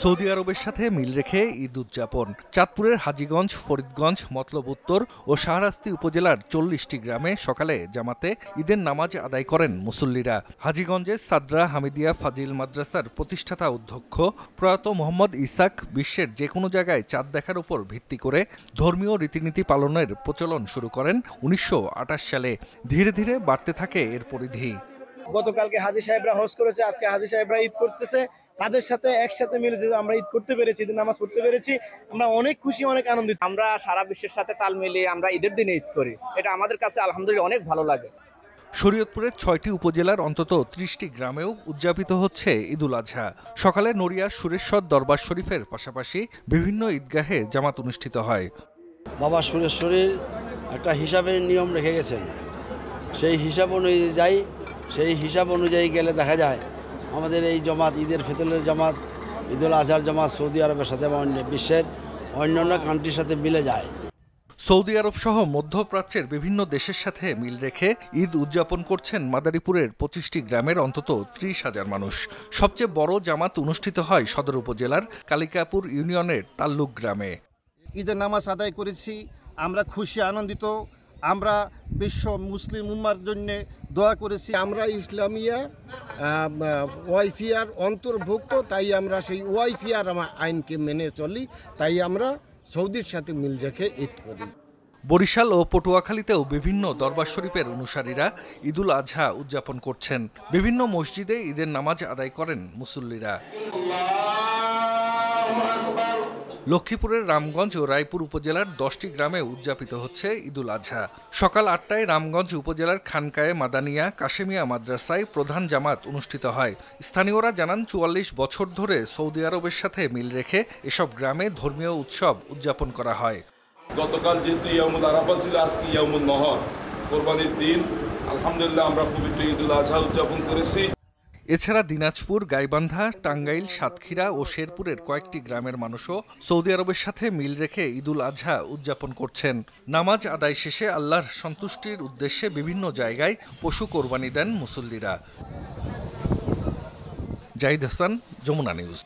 Saudi আরবের সাথে মিল রেখে ঈদ উদযাপন। চাঁদপুরের হাজীগঞ্জ, ফরিদগঞ্জ, মতলব উত্তর ও শাহরাস্তি উপজেলার ৪০টি গ্রামে সকালে জামাতে ঈদের নামাজ আদায় করেন মুসল্লিরা। হাজীগঞ্জের সাদরা হামিদিয়া ফাজিল মাদ্রাসার প্রতিষ্ঠাতা অধ্যক্ষ প্রয়াত মোহাম্মদ ইসাক বিশ্বের যে কোনো জায়গায় চাঁদ দেখার উপর ভিত্তি করে ধর্মীয় রীতিনীতি পালনের প্রচলন শুরু করেন ১৯২৮ সালে। ধীরে ধীরে বাড়তে থাকে এর পরিধি। গতকালকে হাজী সাহেবরা হজ করেছে, আজকে হাজী সাহেবরা ঈদ করতেছে। তাদের সাথে একসাথে মিলে যে আমরা ঈদ করতে পেরেছি, ঈদের নামাজ পড়তে পেরেছি, আমরা অনেক খুশি, অনেক আনন্দিত। আমরা সারা বিশ্বের সাথে তাল মিলিয়ে আমরা ঈদের দিনে ঈদ করি, এটা আমাদের কাছে আলহামদুলিল্লাহ অনেক ভালো লাগে। শরীয়তপুরের ৬টি উপজেলার অন্তত ৩০টি গ্রামেও উদযাপিত হচ্ছে ঈদুল আজহা। সকালে নড়িয়ার সুরেশ্বর দরবার শরীফের পাশাপাশি বিভিন্ন ঈদগাহে জামাত অনুষ্ঠিত হয়। বাবা সুরেশ্বরের একটা হিসাবের নিয়ম রেখে গেছেন, সেই হিসাব অনুযায়ী গেলে দেখা যায় আমাদের এই জামাত, ঈদের ফিতরের জামাত, ঈদুল আজহার জামাত সৌদি আরবের সাথে বা বিশ্বের অন্যান্য কান্ট্রির সাথে মিলে যায়। সৌদি আরব সহ মধ্যপ্রাচ্যের বিভিন্ন দেশের সাথে মিল রেখে ঈদ উদযাপন করছেন মাদারীপুরের ২৫টি গ্রামের অন্তত ৩০,০০০ মানুষ। সবচেয়ে বড় জামাত অনুষ্ঠিত হয় সদর উপজেলার কালিকাপুর ইউনিয়নের তাল্লুক গ্রামে। ঈদের নামাজ আদায় করেছি, আমরা খুশি, আনন্দিত। আমরা বিশ্ব মুসলিম উম্মার জন্য দোয়া করেছি। আমরা ইসলামিয়া ওআইসিআর অন্তর্ভুক্ত, তাই আমরা সেই ওআইসিআর আইনকে মেনে চলি, তাই আমরা সৌদির সাথে মিল রেখে ঈদ করি। বরিশাল ও পটুয়াখালীতেও বিভিন্ন দরবার শরীফের অনুসারীরা ঈদুল আজহা উদযাপন করছেন। বিভিন্ন মসজিদে ঈদের নামাজ আদায় করেন মুসল্লিরা। লক্ষ্মীপুরের রামগঞ্জ ও রায়পুর উপজেলার ১০টি গ্রামে উদযাপিত হচ্ছে ঈদুল আজহা। সকাল ৮টায় রামগঞ্জ উপজেলার খানকায়ে মাদানিয়া কাশেমিয়া মাদ্রাসায় প্রধান জামাত অনুষ্ঠিত হয়। স্থানীয়রা জানান ৪৪ বছর ধরে সৌদি আরবের সাথে মিল রেখে এসব গ্রামে ধর্মীয় উৎসব উদযাপন করা হয়। গতকাল যেহেতু ইয়াউমুল আরাফা ছিল, আজকে ইয়াউমুন নহর, কোরবানির দিন। আলহামদুলিল্লাহ আমরা পবিত্র ঈদুল আজহা উদযাপন করেছি। এছাড়া দিনাজপুর, গাইবান্ধা, টাঙ্গাইল, সাতক্ষীরা ও শেরপুরের কয়েকটি গ্রামের মানুষও সৌদি আরবের সাথে মিল রেখে ঈদুল আজহা উদযাপন করছেন। নামাজ আদায় শেষে আল্লাহর সন্তুষ্টির উদ্দেশ্যে বিভিন্ন জায়গায় পশু কোরবানি দেন মুসল্লিরা। জাহিদ হাসান, যমুনা নিউজ।